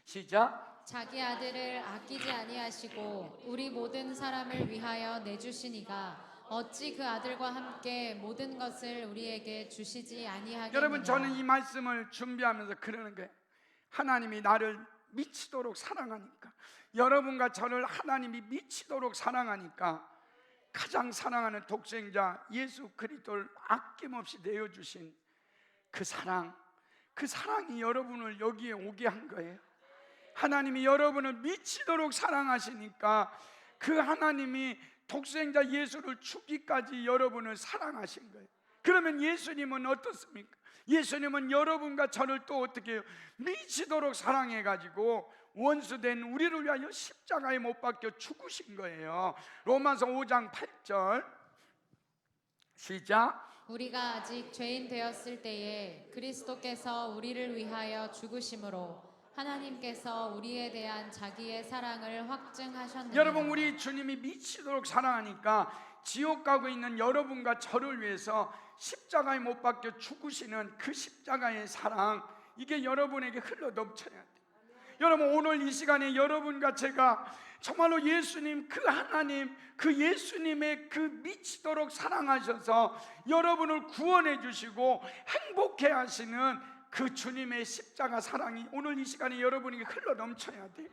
시작. 자기 아들을 아끼지 아니하시고 우리 모든 사람을 위하여 내주시니가 어찌 그 아들과 함께 모든 것을 우리에게 주시지 아니하겠느냐. 여러분, 저는 이 말씀을 준비하면서 그러는 거예요. 하나님이 나를 미치도록 사랑하니까, 여러분과 저를 하나님이 미치도록 사랑하니까 가장 사랑하는 독생자 예수 그리스도를 아낌없이 내어주신 그 사랑이 여러분을 여기에 오게 한 거예요. 하나님이 여러분을 미치도록 사랑하시니까 그 하나님이 독생자 예수를 주기까지 여러분을 사랑하신 거예요. 그러면 예수님은 어떻습니까? 예수님은 여러분과 저를 또 어떻게 해요? 미치도록 사랑해가지고 원수된 우리를 위하여 십자가에 못 박혀 죽으신 거예요. 로마서 5장 8절 시작. 우리가 아직 죄인 되었을 때에 그리스도께서 우리를 위하여 죽으심으로 하나님께서 우리에 대한 자기의 사랑을 확증하셨느니라. 여러분, 우리 주님이 미치도록 사랑하니까 지옥 가고 있는 여러분과 저를 위해서 십자가에 못 박혀 죽으시는 그 십자가의 사랑, 이게 여러분에게 흘러 넘쳐야 돼요. 여러분, 오늘 이 시간에 여러분과 제가 정말로 예수님, 그 하나님, 그 예수님의 그 미치도록 사랑하셔서 여러분을 구원해 주시고 행복해 하시는 그 주님의 십자가 사랑이 오늘 이 시간에 여러분에게 흘러 넘쳐야 돼요.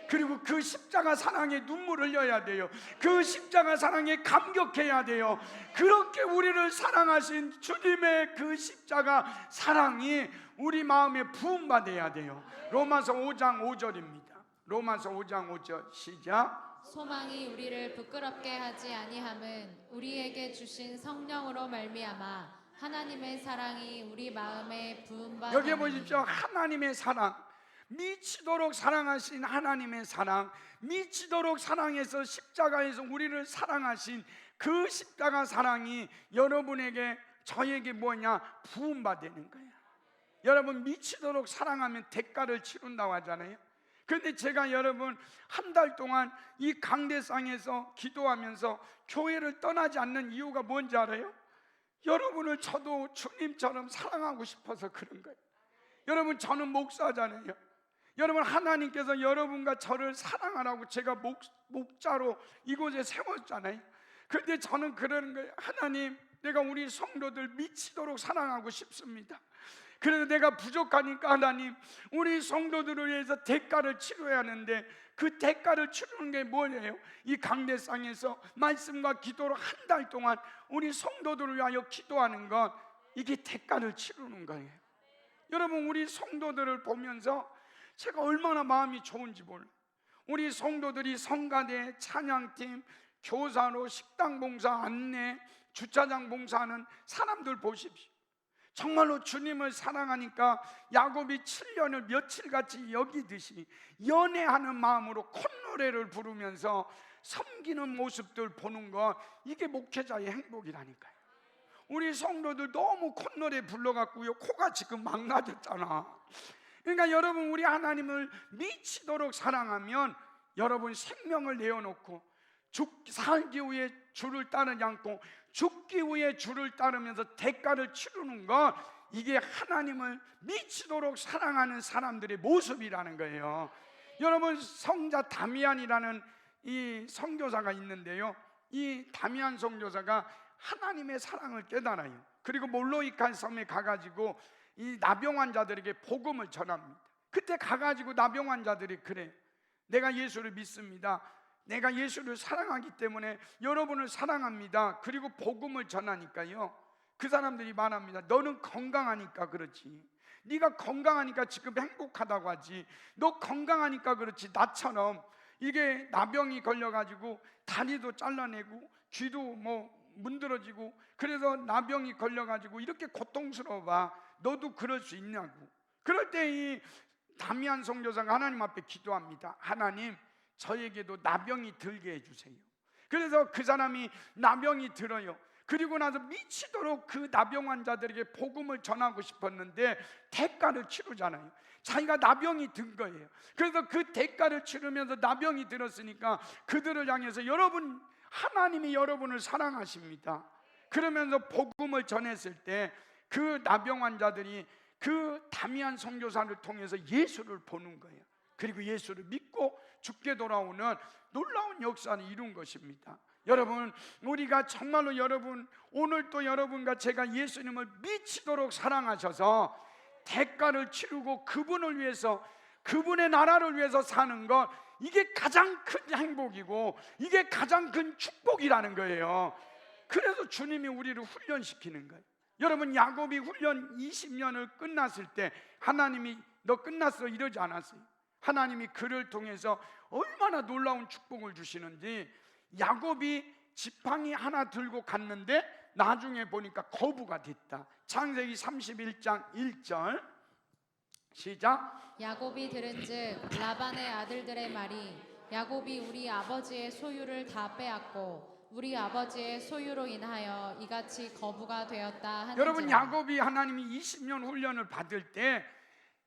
그리고 그 십자가 사랑에 눈물 흘려야 돼요. 그 십자가 사랑에 감격해야 돼요. 그렇게 우리를 사랑하신 주님의 그 십자가 사랑이 우리 마음에 부음받아야 돼요. 로마서 5장 5절입니다. 로마서 5장 5절 시작. 소망이 우리를 부끄럽게 하지 아니함은 우리에게 주신 성령으로 말미암아 하나님의 사랑이 우리 마음에 부음받아. 여기 보십시오. 하나님의 사랑, 미치도록 사랑하신 하나님의 사랑, 미치도록 사랑해서 십자가에서 우리를 사랑하신 그 십자가 사랑이 여러분에게, 저에게 뭐냐? 부음받는 거예요. 여러분, 미치도록 사랑하면 대가를 치른다고 하잖아요. 그런데 제가 여러분 한 달 동안 이 강대상에서 기도하면서 교회를 떠나지 않는 이유가 뭔지 알아요? 여러분을 저도 주님처럼 사랑하고 싶어서 그런 거예요. 여러분, 저는 목사잖아요. 여러분, 하나님께서 여러분과 저를 사랑하라고 제가 목자로 이곳에 세웠잖아요. 그런데 저는 그러는 거예요. 하나님, 내가 우리 성도들 미치도록 사랑하고 싶습니다. 그래서 내가 부족하니까 하나님, 우리 성도들을 위해서 대가를 치러야 하는데 그 대가를 치르는 게 뭐예요? 이 강대상에서 말씀과 기도로 한 달 동안 우리 성도들을 위하여 기도하는 것, 이게 대가를 치르는 거예요. 여러분, 우리 성도들을 보면서 제가 얼마나 마음이 좋은지 몰라요. 우리 성도들이 성가대, 찬양팀, 교사로 식당 봉사, 안내, 주차장 봉사하는 사람들 보십시오. 정말로 주님을 사랑하니까 야곱이 7년을 며칠같이 여기듯이 연애하는 마음으로 콧노래를 부르면서 섬기는 모습들 보는 것, 이게 목회자의 행복이라니까요. 우리 성도들 너무 콧노래 불러갖고요, 코가 지금 망가졌잖아. 그러니까 여러분, 우리 하나님을 미치도록 사랑하면 여러분 생명을 내어놓고 살기 위해 주를 따르지 않고 죽기 위해 주를 따르면서 대가를 치르는 것, 이게 하나님을 미치도록 사랑하는 사람들의 모습이라는 거예요. 여러분, 성자 다미안이라는 이 선교사가 있는데요, 이 다미안 선교사가 하나님의 사랑을 깨달아요. 그리고 몰로이칸 섬에 가가지고 이 나병 환자들에게 복음을 전합니다. 그때 가가지고 나병 환자들이 그래, 내가 예수를 믿습니다, 내가 예수를 사랑하기 때문에 여러분을 사랑합니다. 그리고 복음을 전하니까요, 그 사람들이 말합니다. 너는 건강하니까 그렇지, 네가 건강하니까 지금 행복하다고 하지, 너 건강하니까 그렇지, 나처럼 이게 나병이 걸려가지고 다리도 잘라내고 귀도 뭐 문드러지고 그래서 나병이 걸려가지고 이렇게 고통스러워 봐, 너도 그럴 수 있냐고. 그럴 때 이 다미안 선교사가 하나님 앞에 기도합니다. 하나님, 저에게도 나병이 들게 해주세요. 그래서 그 사람이 나병이 들어요. 그리고 나서 미치도록 그 나병 환자들에게 복음을 전하고 싶었는데 대가를 치르잖아요. 자기가 나병이 든 거예요. 그래서 그 대가를 치르면서 나병이 들었으니까 그들을 향해서 여러분, 하나님이 여러분을 사랑하십니다. 그러면서 복음을 전했을 때 그 나병 환자들이 그 다미안 선교사를 통해서 예수를 보는 거예요. 그리고 예수를 믿고 죽게 돌아오는 놀라운 역사를 이룬 것입니다. 여러분, 우리가 정말로 여러분, 오늘 또 여러분과 제가 예수님을 미치도록 사랑하셔서 대가를 치르고 그분을 위해서, 그분의 나라를 위해서 사는 것, 이게 가장 큰 행복이고 이게 가장 큰 축복이라는 거예요. 그래서 주님이 우리를 훈련시키는 거예요. 여러분, 야곱이 훈련 20년을 끝났을 때 하나님이 너 끝났어 이러지 않았어요. 하나님이 그를 통해서 얼마나 놀라운 축복을 주시는지, 야곱이 지팡이 하나 들고 갔는데 나중에 보니까 거부가 됐다. 창세기 31장 1절 시작. 야곱이 들은즉 라반의 아들들의 말이 야곱이 우리 아버지의 소유를 다 빼앗고 우리 아버지의 소유로 인하여 이같이 거부가 되었다 하는지라. 여러분, 야곱이 하나님이 20년 훈련을 받을 때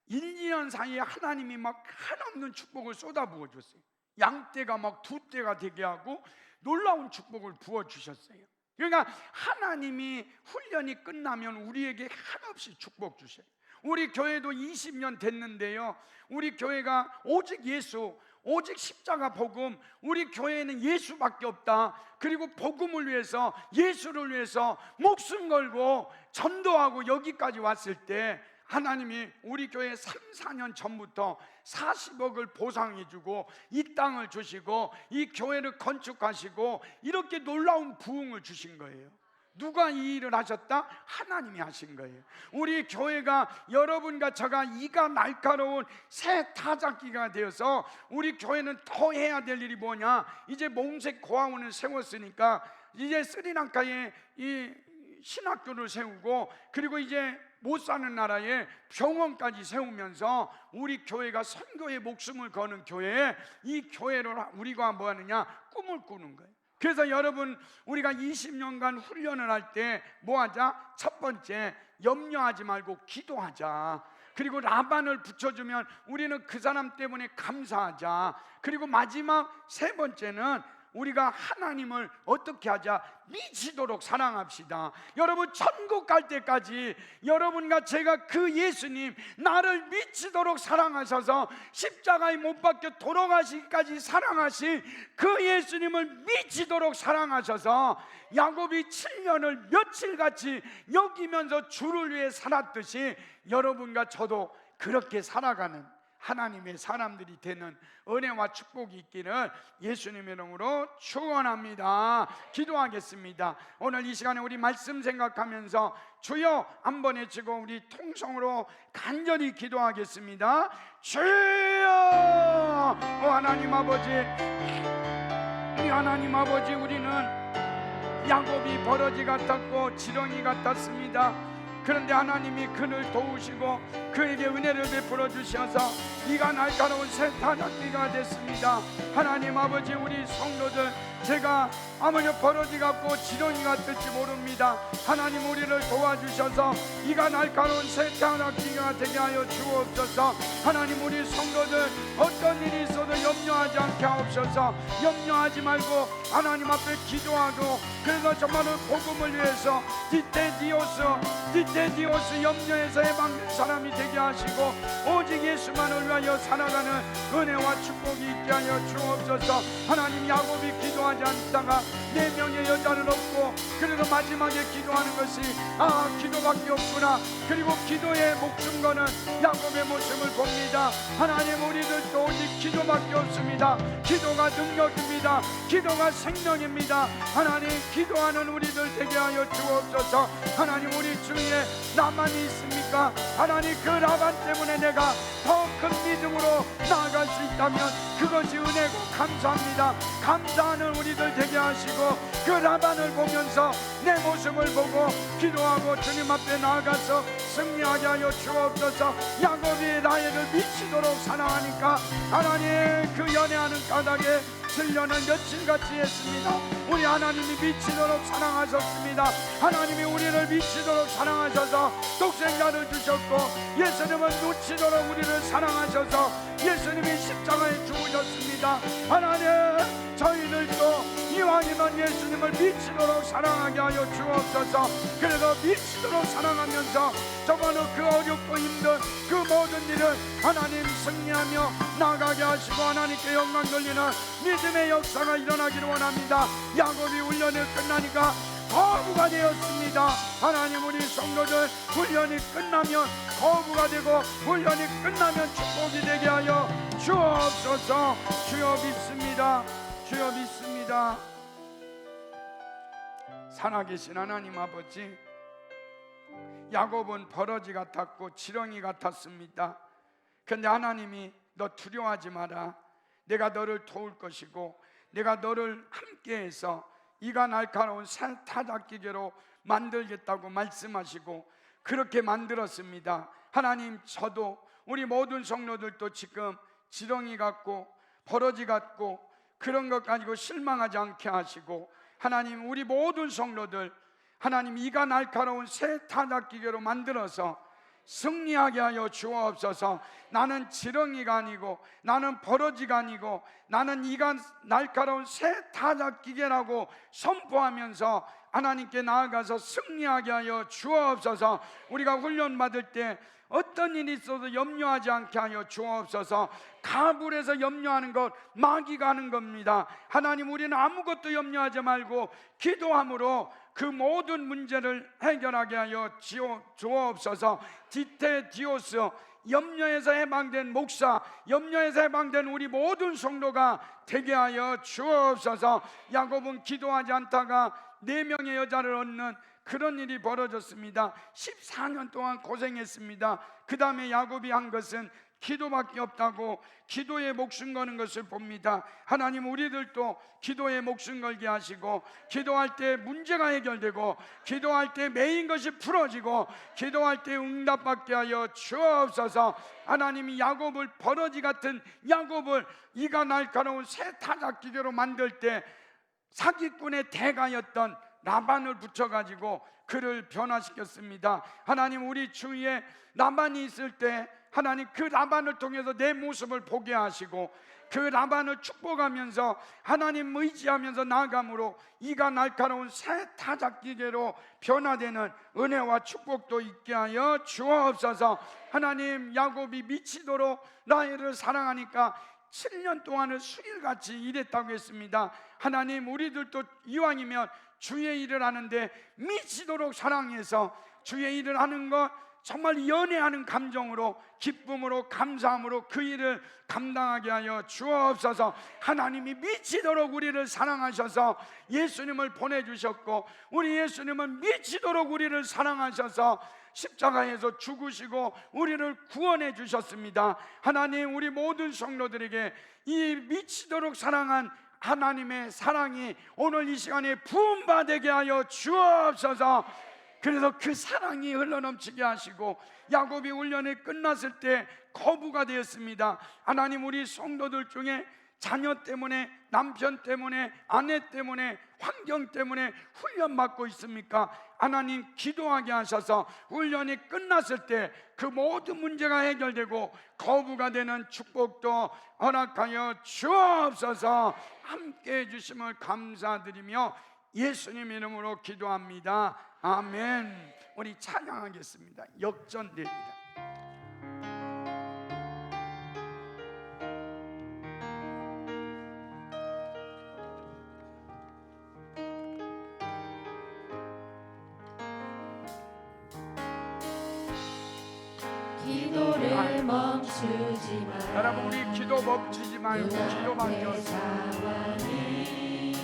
1, 2년 사이에 하나님이 막 한없는 축복을 쏟아부어 줬어요. 양떼가 막 2떼가 되게 하고 놀라운 축복을 부어주셨어요. 그러니까 하나님이 훈련이 끝나면 우리에게 한없이 축복 주셔요. 우리 교회도 20년 됐는데요, 우리 교회가 오직 예수, 오직 십자가 복음, 우리 교회에는 예수밖에 없다. 그리고 복음을 위해서, 예수를 위해서 목숨 걸고 전도하고 여기까지 왔을 때 하나님이 우리 교회 3, 4년 전부터 40억을 보상해주고 이 땅을 주시고 이 교회를 건축하시고 이렇게 놀라운 부흥을 주신 거예요. 누가 이 일을 하셨다? 하나님이 하신 거예요. 우리 교회가 여러분과 저가 이가 날카로운 새 타작기가 되어서 우리 교회는 더 해야 될 일이 뭐냐? 이제 몽색 고아원을 세웠으니까 이제 스리랑카에 이 신학교를 세우고 그리고 이제 못 사는 나라에 병원까지 세우면서 우리 교회가 선교에 목숨을 거는 교회에 이 교회를 우리가 뭐 하느냐? 꿈을 꾸는 거예요. 그래서 여러분 우리가 20년간 훈련을 할 때 뭐 하자? 첫 번째, 염려하지 말고 기도하자. 그리고 라반을 붙여주면 우리는 그 사람 때문에 감사하자. 그리고 마지막 세 번째는 우리가 하나님을 어떻게 하자? 미치도록 사랑합시다. 여러분 천국 갈 때까지 여러분과 제가 그 예수님 나를 미치도록 사랑하셔서 십자가에 못 박혀 돌아가시기까지 사랑하신 그 예수님을 미치도록 사랑하셔서 야곱이 7년을 며칠같이 여기면서 주를 위해 살았듯이 여러분과 저도 그렇게 살아가는 하나님의 사람들이 되는 은혜와 축복이 있기를 예수님의 이름으로 축원합니다. 기도하겠습니다. 오늘 이 시간에 우리 말씀 생각하면서 주여 한번 외치고 우리 통성으로 간절히 기도하겠습니다. 주여! 하나님 아버지, 우리 하나님 아버지, 우리는 야곱이 버러지 같았고 지렁이 같았습니다. 그런데 하나님이 그를 도우시고 그에게 은혜를 베풀어 주셔서 이가 날카로운 새 타작기가 됐습니다. 하나님 아버지, 우리 성도들 제가 아무리 버러지 같고 지렁이 같을지 모릅니다. 하나님 우리를 도와주셔서 이가 날카로운 새 타작기가 되게 하여 주옵소서. 하나님 우리 성도들 어떤 일이 있어도 염려하지 않게 하옵소서. 염려하지 말고 하나님 앞에 기도하고 그래서 정말로 복음을 위해서 디테디오스 염려에서 해방된 사람이 되게 하시고 오직 예수만을 위하여 살아가는 은혜와 축복이 있게 하여 주옵소서. 하나님 야곱이 기도하지 않다가 4명의 여자를 얻고 그래도 마지막에 기도하는 것이 기도밖에 없구나. 그리고 기도에 목숨 거는 야곱의 모습을 봅니다. 하나님 우리들도 오직 기도밖에 없습니다. 기도가 능력입니다. 기도가 생명입니다. 하나님 기도하는 우리들 되게 하여 주옵소서. 하나님 우리 주위에 나만이 있습니까? 하나님 그 라반 때문에 내가 더 큰 믿음으로 나아갈 수 있다면 그것이 은혜고 감사합니다. 감사하는 우리들 되게 하시고 그 라반을 보면서 내 모습을 보고 기도하고 주님 앞에 나아가서 승리하게 하여 주옵소서. 야곱이 라헬을 미치도록 사랑하니까 하나님 그 연애하는 까닭에 7년을 며칠같이 했습니다. 우리 하나님이 미치도록 사랑하셨습니다. 하나님이 우리를 미치도록 사랑하셔서 독생자를 주셨고 예수님을 놓치도록 우리를 사랑하셔서 예수님이 십자가에 죽으셨습니다. 하나님 저희들도 이왕이면 예수님을 미치도록 사랑하게 하여 주옵소서. 그래서 미치도록 사랑하면서 저번에 그 어렵고 힘든 그 모든 일을 하나님 승리하며 나가게 하시고 하나님께 영광 돌리는 믿음의 역사가 일어나기를 원합니다. 야곱이 훈련을 끝나니까 거부가 되었습니다. 하나님 우리 성도들 훈련이 끝나면 거부가 되고 훈련이 끝나면 축복이 되게 하여 주옵소서. 주여 믿습니다. 주여 믿습니다. 살아계신 하나님 아버지, 야곱은 버러지 같았고 지렁이 같았습니다. 그런데 하나님이 너 두려워하지 마라. 내가 너를 도울 것이고 내가 너를 함께해서 이가 날카로운 새 타작기계로 만들겠다고 말씀하시고 그렇게 만들었습니다. 하나님 저도 우리 모든 성도들도 지금 지렁이 같고 버러지 같고 그런 것 가지고 실망하지 않게 하시고 하나님 우리 모든 성도들 하나님 이가 날카로운 새 타작기계로 만들어서 승리하게 하여 주옵소서. 나는 지렁이가 아니고 나는 버러지가 아니고 나는 이가 날카로운 새 타작기계라고 선포하면서 하나님께 나아가서 승리하게 하여 주옵소서. 우리가 훈련 받을 때 어떤 일이 있어도 염려하지 않게 하여 주옵소서. 가불에서 염려하는 것 마귀가 하는 겁니다. 하나님 우리는 아무것도 염려하지 말고 기도함으로 그 모든 문제를 해결하게 하여 주옵소서. 디테디오스, 염려에서 해방된 목사, 염려에서 해방된 우리 모든 성도가 되게 하여 주옵소서. 야곱은 기도하지 않다가 4명의 여자를 얻는 그런 일이 벌어졌습니다. 14년 동안 고생했습니다. 그 다음에 야곱이 한 것은 기도밖에 없다고 기도에 목숨 거는 것을 봅니다. 하나님, 우리들도 기도에 목숨 걸게 하시고, 기도할 때 문제가 해결되고, 기도할 때 매인 것이 풀어지고, 기도할 때 응답받게 하여 주옵소서. 하나님이 야곱을, 버러지 같은 야곱을 이가 날카로운 새 타작기계로 만들 때 사기꾼의 대가였던 라반을 붙여가지고 그를 변화시켰습니다. 하나님, 우리 주위에 라반이 있을 때 하나님 그 라반을 통해서 내 모습을 보게 하시고, 그 라반을 축복하면서 하나님 의지하면서 나아감으로 이가 날카로운 새 타작기계로 변화되는 은혜와 축복도 있게 하여 주옵소서. 하나님, 야곱이 미치도록 라헬을 사랑하니까 7년 동안을 수일같이 일했다고 했습니다. 하나님, 우리들도 이왕이면 주의 일을 하는데 미치도록 사랑해서 주의 일을 하는 것, 정말 연애하는 감정으로, 기쁨으로, 감사함으로 그 일을 감당하게 하여 주옵소서. 하나님이 미치도록 우리를 사랑하셔서 예수님을 보내주셨고, 우리 예수님은 미치도록 우리를 사랑하셔서 십자가에서 죽으시고 우리를 구원해 주셨습니다. 하나님, 우리 모든 성도들에게 이 미치도록 사랑한 하나님의 사랑이 오늘 이 시간에 부음받게 하여 주옵소서. 그래서 그 사랑이 흘러넘치게 하시고, 야곱이 훈련이 끝났을 때 거부가 되었습니다. 하나님, 우리 성도들 중에 자녀 때문에, 남편 때문에, 아내 때문에, 환경 때문에 훈련 받고 있습니까? 하나님, 기도하게 하셔서 훈련이 끝났을 때 그 모든 문제가 해결되고 거부가 되는 축복도 허락하여 주옵소서. 함께 해주심을 감사드리며 예수님 이름으로 기도합니다. 아멘. 우리 찬양하겠습니다. 역전됩니다. 기도를 멈추지 마. 여러분, 우리 기도 멈추지 말고 기도밖에 없습니다. 상황이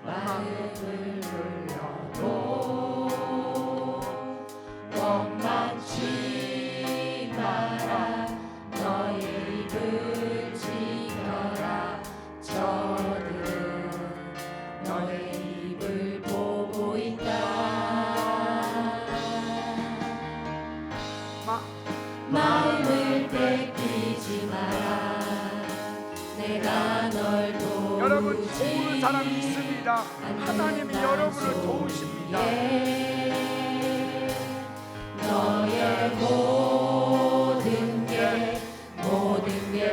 마음을 눌러도 원망치 마라. 너의 입을 지켜라. 저들은 너의 입을 보고 있다. 마음을 뺏기지 마라. 내가 널 도우지. 여러분, 도우는 사람이 있습니다. 하나님이 여러분을 도우십니다. 너의 모든 게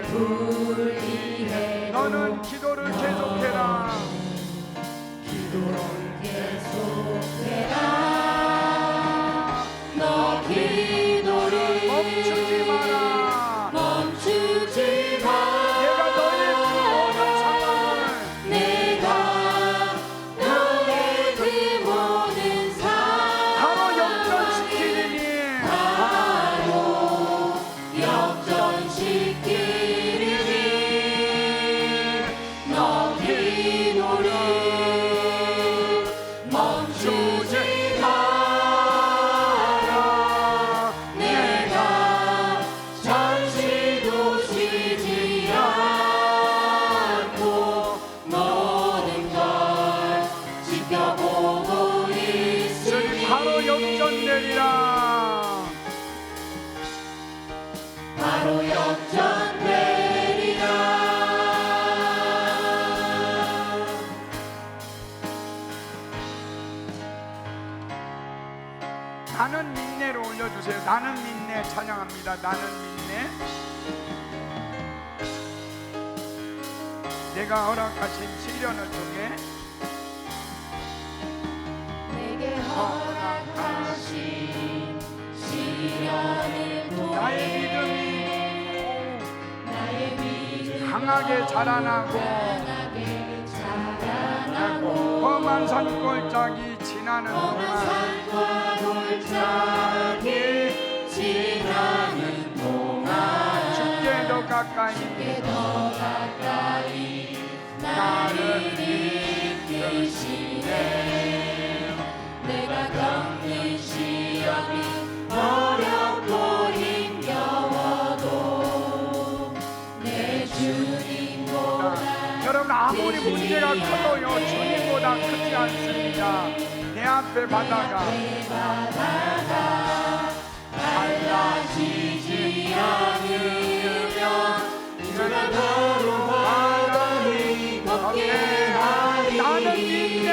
불리해. 너는 기도를 계속해라. 기도를 계속해라. 너 기도를 멈추지 마라. 멈추지 마. 내가 너의 그 모든 상황을, 내가 너의 그 모든 바로 역전시키리니. 바로 역전시키리니. 너 기도를 멈추지 마라. 내가 잠시도 쉬지 않고 모든 걸 지켜보고 있으니. 바로 역전되리라. 바로 역전되리라. 나는 민내로 올려주세요. 나는 민내 찬양합니다. 나는 민내. 내가 허락하신 시련을 통해 내게 허락하신 시련을 통해 나의 믿음이 강하게 자라나고 강하게 자라나고 험한 산골짜기 지나 지나는 먼 동안 산과 골짜기 지나는 동안 주께 더 가까이 주께 더 가까이 나를 이끄시네. 내가 겪는 시험이 어렵고 힘겨워도 내 주님보다 여러분 아무리 문제가 커도요 주님보다 크지 않습니다. 내 앞에 바다가 달라지지 않으면 주가 너로 바람이 걷게 하리. 나는 믿네.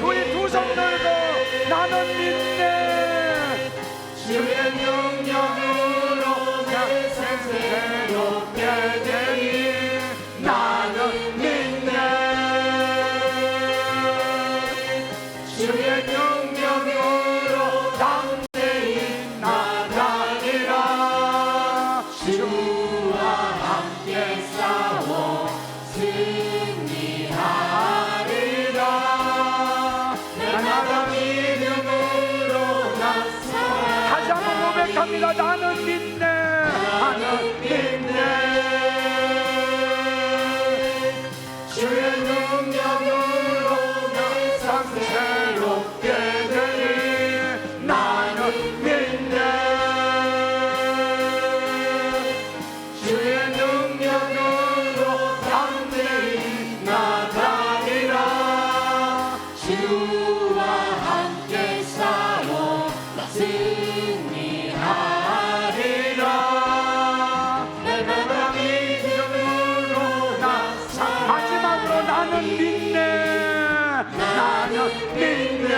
우리 두 손 들고 나는 믿네. 주의 능력으로 내 새롭게 되리. 나는 믿네. 주의 능력으로 담대히 나가리라. 주와 함께 싸워 승리하리라. 나가 믿음으로 나서라. 다시 한번 고백합니다. 나는 믿네. 나는 믿네. 주의 능력으로 내 삶 새롭게 되리. 나는 믿네. 주의 능력으로 담대히 나가리라. 주와 함께 싸워 승리하리라. 내가 믿음으로 마지막으로 나는 믿네. 나는 믿네.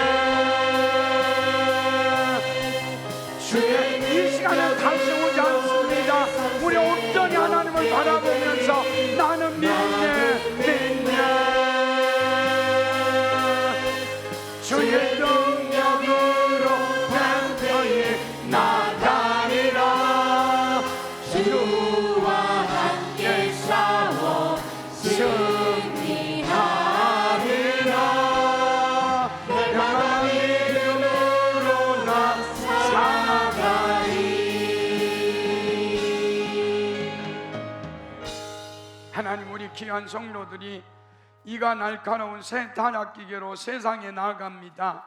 주의 이 시간은 다시 오지 않습니다. 우리 온전히 하나님을 바라보면서 나는 믿네. 믿네. 주의 능력으로 담대히 나가리라. 주와 함께 싸워 승리하리라. 내가 믿음으로 나아가리. 하나님 우리 귀한 성도들이 이가 날카로운 새 타락기계로 세상에 나아갑니다.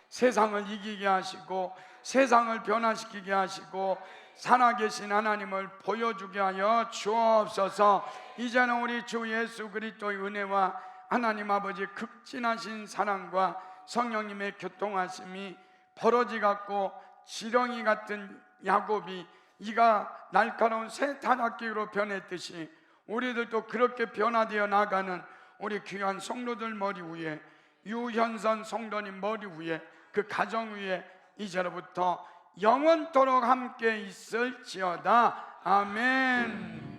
세상을 이기게 하시고 세상을 변화시키게 하시고 살아계신 하나님을 보여주게 하여 주옵소서. 이제는 우리 주 예수 그리스도의 은혜와 하나님 아버지 극진하신 사랑과 성령님의 교통하심이 버러지 같고 지렁이 같은 야곱이 이가 날카로운 새 타락기로 변했듯이 우리들도 그렇게 변화되어 나가는 우리 귀한 성도들 머리 위에, 유현선 성도님 머리 위에, 그 가정 위에 이제로부터 영원토록 함께 있을지어다. 아멘.